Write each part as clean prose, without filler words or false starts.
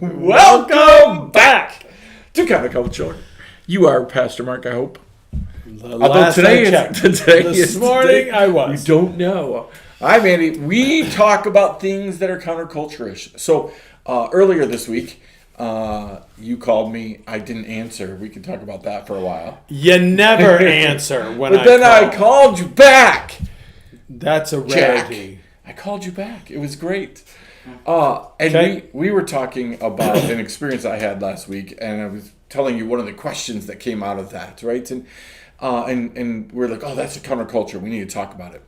Welcome back to Counterculture. You are Pastor Mark, I hope. Although this morning I was. You don't know. I'm Andy. We talk about things that are counterculture-ish. So earlier this week, you called me. I didn't answer. We can talk about that for a while. You never answer when but then I called you back. That's a rarity. Jack, I called you back. It was great. And we were talking about an experience I had last week, and I was telling you one of the questions that came out of that, right? And we're like, oh, that's a counterculture. We need to talk about it.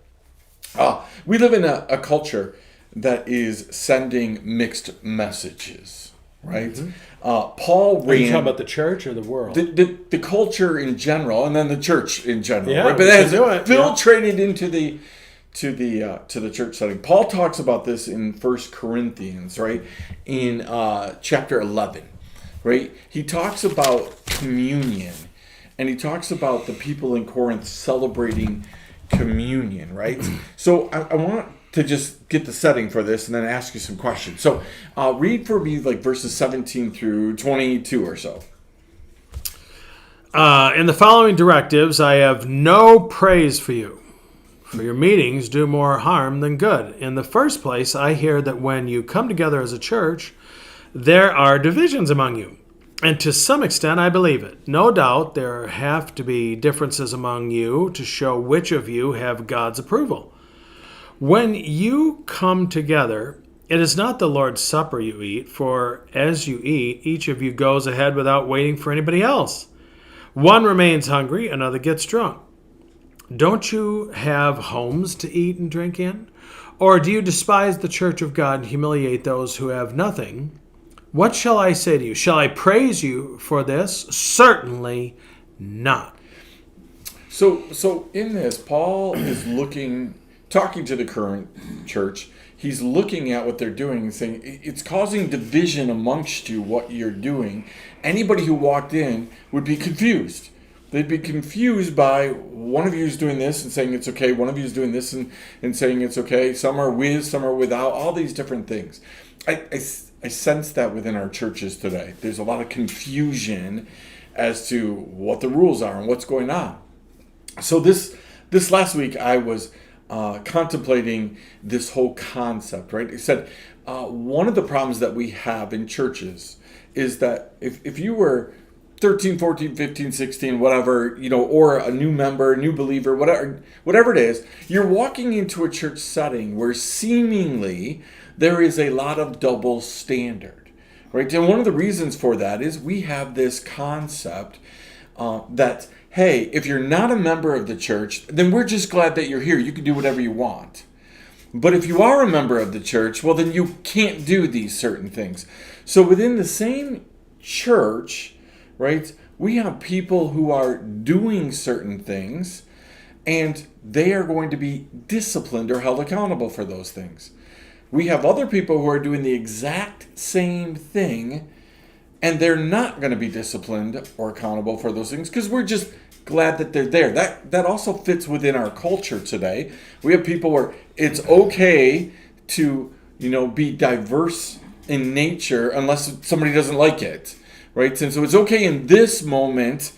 We live in a culture that is sending mixed messages, right? Mm-hmm. Paul ran... Are you talking about the church or the world? The culture in general, and then the church in general. Yeah, right? But as infiltrated into the church setting. Paul talks about this in 1 Corinthians, right? In chapter 11, right? He talks about communion, and he talks about the people in Corinth celebrating communion, right? So I want to just get the setting for this and then ask you some questions. So read for me like verses 17 through 22 or so. In the following directives, I have no praise for you. For your meetings do more harm than good. In the first place, I hear that when you come together as a church, there are divisions among you. And to some extent, I believe it. No doubt there have to be differences among you to show which of you have God's approval. When you come together, it is not the Lord's Supper you eat, for as you eat, each of you goes ahead without waiting for anybody else. One remains hungry, another gets drunk. Don't you have homes to eat and drink in? Or do you despise the church of God and humiliate those who have nothing? What shall I say to you? Shall I praise you for this? Certainly not. So in this, Paul is talking to the current church. He's looking at what they're doing and saying, it's causing division amongst you, what you're doing. Anybody who walked in would be confused. They'd be confused by one of you is doing this and saying it's okay. One of you is doing this and saying it's okay. Some are with, some are without, all these different things. I sense that within our churches today. There's a lot of confusion as to what the rules are and what's going on. So this last week I was contemplating this whole concept, right? It said one of the problems that we have in churches is that if you were 13, 14, 15, 16, whatever, or a new member, new believer, whatever it is, you're walking into a church setting where seemingly there is a lot of double standard, right? And one of the reasons for that is we have this concept that, hey, if you're not a member of the church, then we're just glad that you're here. You can do whatever you want. But if you are a member of the church, well, then you can't do these certain things. So within the same church, right, we have people who are doing certain things, and they are going to be disciplined or held accountable for those things. We have other people who are doing the exact same thing, and they're not going to be disciplined or accountable for those things because we're just glad that they're there. That also fits within our culture today. We have people where it's okay to, be diverse in nature unless somebody doesn't like it. Right? And so it's okay in this moment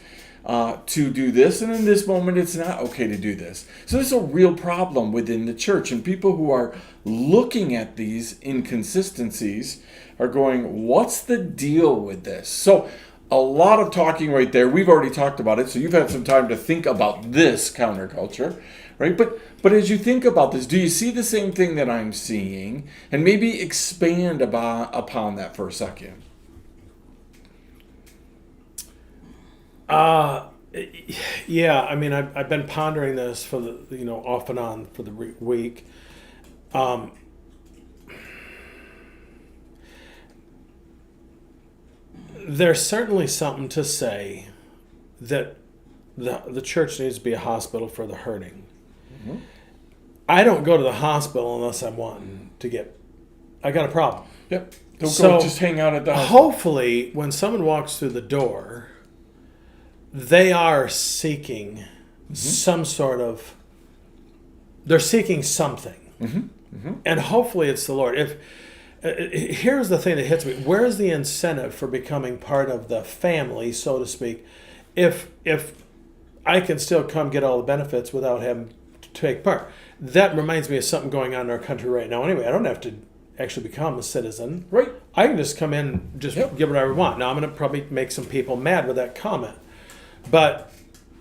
to do this, and in this moment it's not okay to do this. So there's a real problem within the church, and people who are looking at these inconsistencies are going, what's the deal with this? So a lot of talking right there. We've already talked about it, so you've had some time to think about this counterculture, right? But as you think about this, do you see the same thing that I'm seeing? And maybe expand upon that for a second. Yeah, I mean, I've been pondering this for the, off and on for the week. There's certainly something to say that the church needs to be a hospital for the hurting. Mm-hmm. I don't go to the hospital unless I'm wanting to I got a problem. Yep. Don't go just hang out at the hospital. Hopefully, when someone walks through the door, they are seeking some sort of, they're seeking something. Mm-hmm. Mm-hmm. And hopefully it's the Lord. here's the thing that hits me. Where's the incentive for becoming part of the family, so to speak, if I can still come get all the benefits without having to take part? That reminds me of something going on in our country right now. Anyway, I don't have to actually become a citizen. Right. I can just come in, just get whatever I want. Now, I'm going to probably make some people mad with that comment. But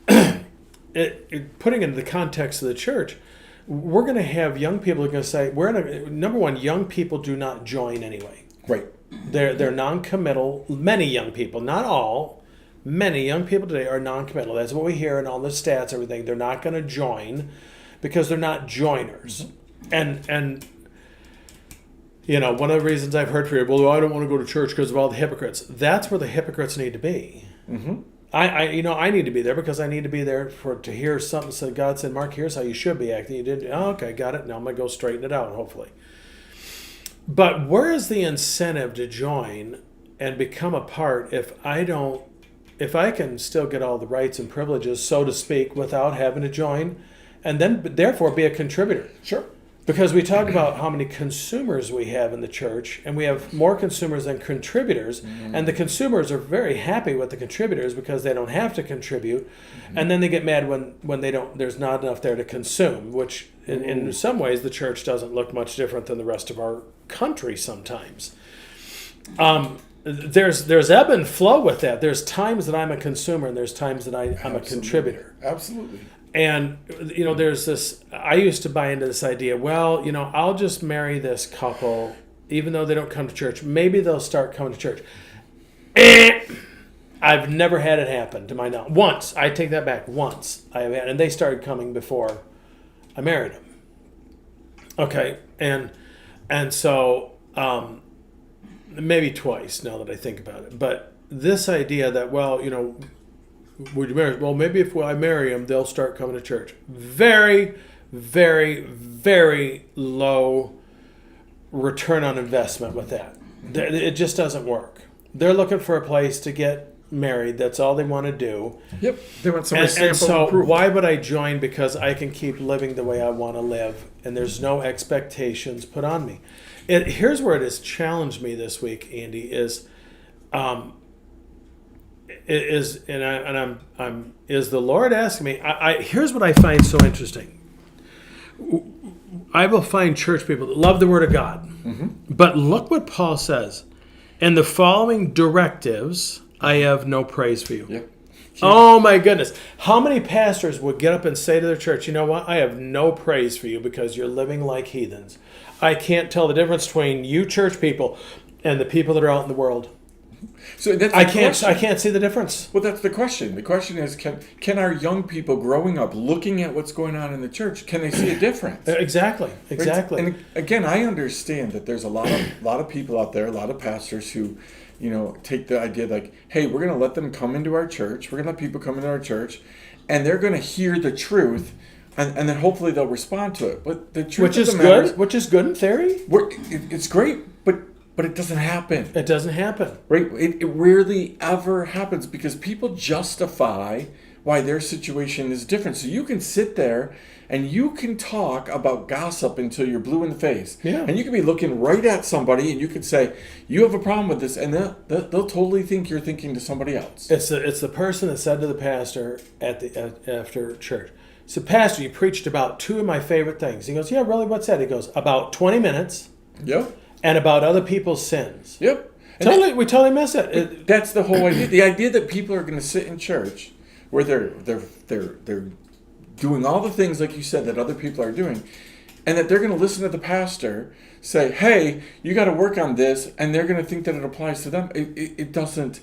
putting it in the context of the church, we're going to have young people who are going to say, number one, young people do not join anyway. Right. They're non-committal. Many young people, not all, many young people today are non-committal. That's what we hear in all the stats, everything. They're not going to join because they're not joiners. And one of the reasons I've heard for you, well, I don't want to go to church because of all the hypocrites. That's where the hypocrites need to be. Mm-hmm. I need to be there because I need to be there to hear something. So God said, Mark, here's how you should be acting. You didn't. Oh, okay, got it. Now I'm going to go straighten it out, hopefully. But where is the incentive to join and become a part if I can still get all the rights and privileges, so to speak, without having to join, and then therefore be a contributor? Sure. Because we talk about how many consumers we have in the church, and we have more consumers than contributors, and the consumers are very happy with the contributors because they don't have to contribute, and then they get mad when they don't. There's not enough there to consume, which in some ways the church doesn't look much different than the rest of our country sometimes. There's ebb and flow with that. There's times that I'm a consumer, and there's times that I'm a contributor. Absolutely. And, there's this, I used to buy into this idea, well, I'll just marry this couple, even though they don't come to church. Maybe they'll start coming to church. I've never had it happen to my knowledge. Once, I take that back, once I have had, and they started coming before I married them. Okay, and so, maybe twice now that I think about it. But this idea that, well, would you marry? Well, maybe if I marry them, they'll start coming to church. Very, very, very low return on investment with that. It just doesn't work. They're looking for a place to get married. That's all they want to do. Yep. They want some stamp and so of approval. why would I join? Because I can keep living the way I want to live, and there's no expectations put on me. Here's where it has challenged me this week, Andy, is the Lord asking me? Here's what I find so interesting. I will find church people that love the Word of God, but look what Paul says: "In the following directives, I have no praise for you." Yep. Oh my goodness! How many pastors would get up and say to their church, "You know what? I have no praise for you because you're living like heathens. I can't tell the difference between you church people and the people that are out in the world." So that's I can't see the difference. Well, that's the question. The question is, can our young people growing up, looking at what's going on in the church, can they see a difference? Exactly. Right? And again, I understand that there's a lot of people out there, a lot of pastors who, take the idea like, hey, we're going to let them come into our church. We're going to let people come into our church, and they're going to hear the truth, and then hopefully they'll respond to it. But the truth of the matter is, which is good in theory. It's great, but it doesn't happen. It doesn't happen. Right? It rarely ever happens because people justify why their situation is different. So you can sit there and you can talk about gossip until you're blue in the face. Yeah. And you can be looking right at somebody and you can say, you have a problem with this, and they'll totally think you're thinking to somebody else. It's the person that said to the pastor after church, so Pastor, you preached about two of my favorite things. He goes, yeah, really? What's that? He goes, about 20 minutes. Yep. And about other people's sins. Yep. We totally miss it. That's the whole idea. The idea that people are going to sit in church where they're doing all the things, like you said, that other people are doing, and that they're going to listen to the pastor say, hey, you got to work on this, and they're going to think that it applies to them. It doesn't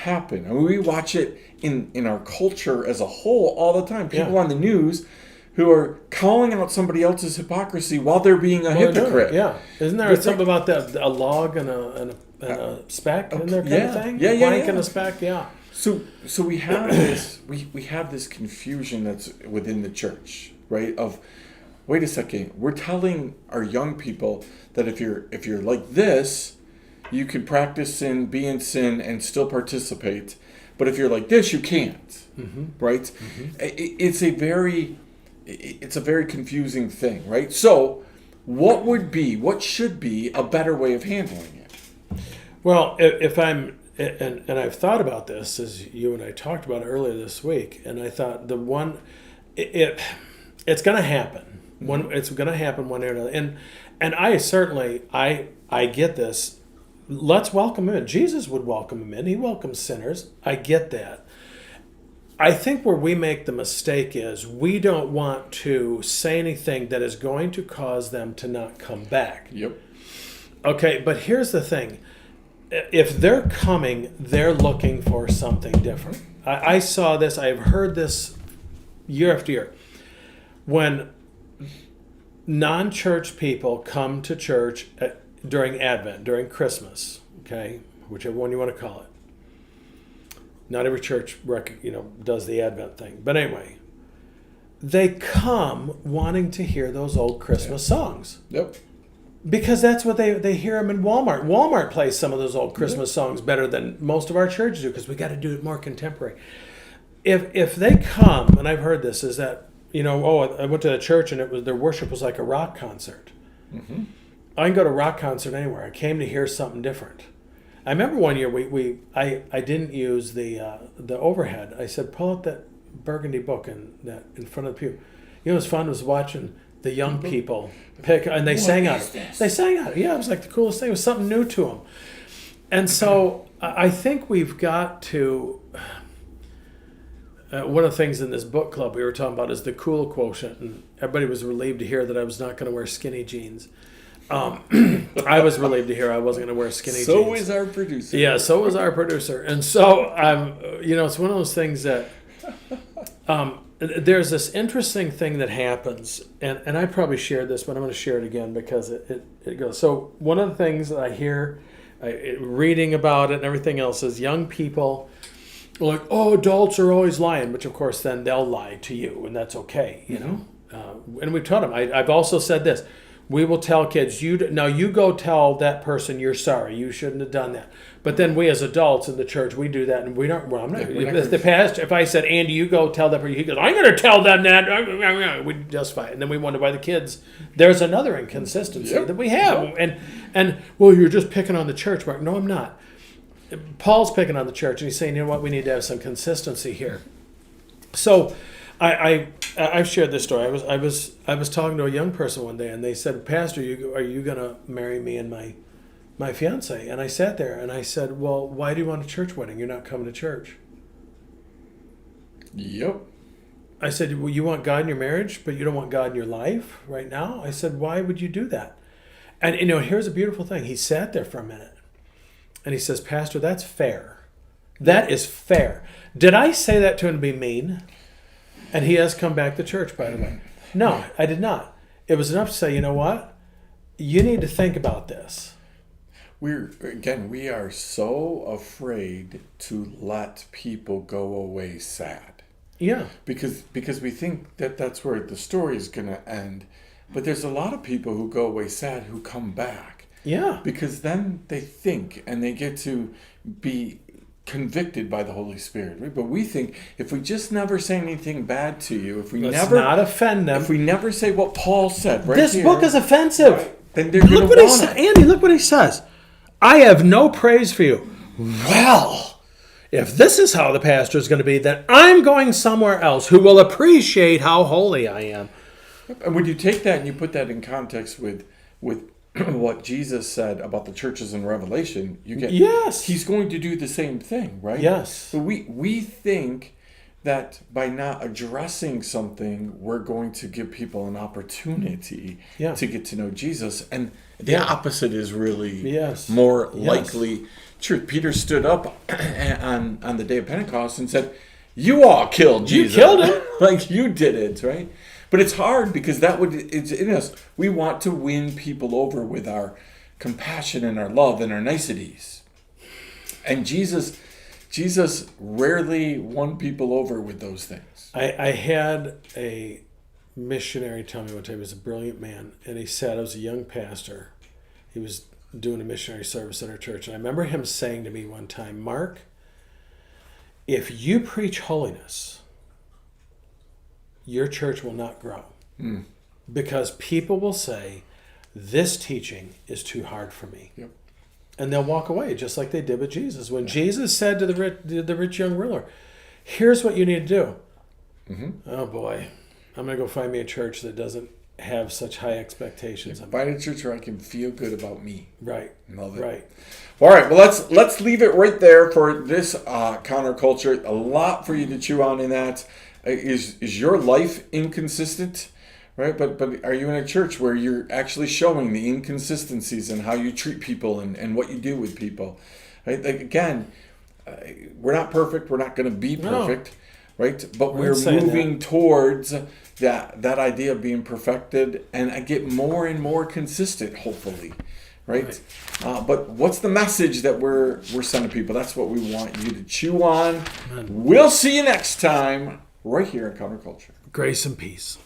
happen. I mean, we watch it in our culture as a whole all the time. People on the news who are calling out somebody else's hypocrisy while they're being a hypocrite. Yeah. Isn't there something about that, a log and a speck in there kind of thing? Yeah. Blank and a speck, yeah. So we have this we have this confusion that's within the church, right? Of, wait a second, we're telling our young people that if you're like this, you can practice sin, be in sin, and still participate. But if you're like this, you can't, right? Mm-hmm. It's a very confusing thing, right? So what should be a better way of handling it? Well, if I'm, and I've thought about this as you and I talked about it earlier this week, and I thought it's going to happen. It's going to happen one day or another. And I certainly, I get this. Let's welcome him in. Jesus would welcome him in. He welcomes sinners. I get that. I think where we make the mistake is we don't want to say anything that is going to cause them to not come back. Yep. Okay, but here's the thing. If they're coming, they're looking for something different. I saw this, I've heard this year after year. When non-church people come to church during Advent, during Christmas, okay, whichever one you want to call it. Not every church does the Advent thing. But anyway, they come wanting to hear those old Christmas songs. Yep. Because that's what they hear them in Walmart. Walmart plays some of those old Christmas songs better than most of our churches do because we got to do it more contemporary. If they come, and I've heard this, is that, I went to a church and their worship was like a rock concert. Mm-hmm. I can go to a rock concert anywhere. I came to hear something different. I remember one year I didn't use the overhead. I said, pull out that burgundy book in front of the pew. It was fun was watching the young people pick, and they sang out it. They sang out it. Yeah, it was like the coolest thing. It was something new to them. And so I think we've got to. One of the things in this book club we were talking about is the cool quotient, and everybody was relieved to hear that I was not going to wear skinny jeans. I was relieved to hear I wasn't going to wear skinny jeans. So is our producer. Yeah, so was our producer. And so, it's one of those things that there's this interesting thing that happens, and I probably shared this, but I'm going to share it again because it goes. So one of the things that I hear, reading about it and everything else, is young people are like, oh, adults are always lying, which of course then they'll lie to you, and that's okay, and we've taught them. I've also said this. We will tell kids, you go tell that person you're sorry. You shouldn't have done that. But then we as adults in the church, we do that, and we don't. Well, I'm not. If the pastor, if I said, Andy, you go tell that person, he goes, I'm going to tell them that. We just fight, and then we wonder why the kids. There's another inconsistency that we have, and well, you're just picking on the church, Mark. No, I'm not. Paul's picking on the church, and he's saying, you know what, we need to have some consistency here. So, I've shared this story. I was talking to a young person one day, and they said, Pastor, are you going to marry me and my fiance? And I sat there and I said, well, why do you want a church wedding? You're not coming to church. Yep. I said, well, you want God in your marriage, but you don't want God in your life right now? I said, why would you do that? And here's a beautiful thing. He sat there for a minute and he says, Pastor, that's fair. That is fair. Did I say that to him to be mean? And he has come back to church, by the way. No, I did not. It was enough to say, you know what? You need to think about this. We are so afraid to let people go away sad. Yeah. Because we think that that's where the story is going to end. But there's a lot of people who go away sad who come back. Yeah. Because then they think and they get to be convicted by the Holy Spirit, right? But we think if we just never say anything bad to you, if we Let's not offend them, if we never say what Paul said, right? This book is offensive. Right, then they're going to want it. Andy, look what he says. I have no praise for you. Well, if this is how the pastor is going to be, then I'm going somewhere else who will appreciate how holy I am. And when you take that and you put that in context with what Jesus said about the churches in Revelation, you get he's going to do the same thing, right? Yes. But we think that by not addressing something, we're going to give people an opportunity to get to know Jesus. And the opposite is really more likely truth. Peter stood up on the day of Pentecost and said, you all killed Jesus. You killed him. Like you did it, right? But it's hard because it's in us. We want to win people over with our compassion and our love and our niceties. And Jesus rarely won people over with those things. I had a missionary tell me one time, he was a brilliant man, and he said, I was a young pastor. He was doing a missionary service at our church. And I remember him saying to me one time, Mark, if you preach holiness, your church will not grow. Because people will say, this teaching is too hard for me. Yep. And they'll walk away just like they did with Jesus. When Jesus said to the rich young ruler, here's what you need to do. Mm-hmm. Oh boy, I'm going to go find me a church that doesn't have such high expectations. Find a church where I can feel good about me. Right. Love it. Right. All right. Well, let's leave it right there for this counterculture. A lot for you to chew on in that. Is your life inconsistent? Right, but are you in a church where you're actually showing the inconsistencies in how you treat people and what you do with people? Right? Like, again, we're not perfect. We're not going to be perfect, right? But we're moving towards that idea of being perfected and get more and more consistent, hopefully, right? But what's the message that we're sending people? That's what we want you to chew on. We'll see you next time right here in Counterculture. Grace and peace.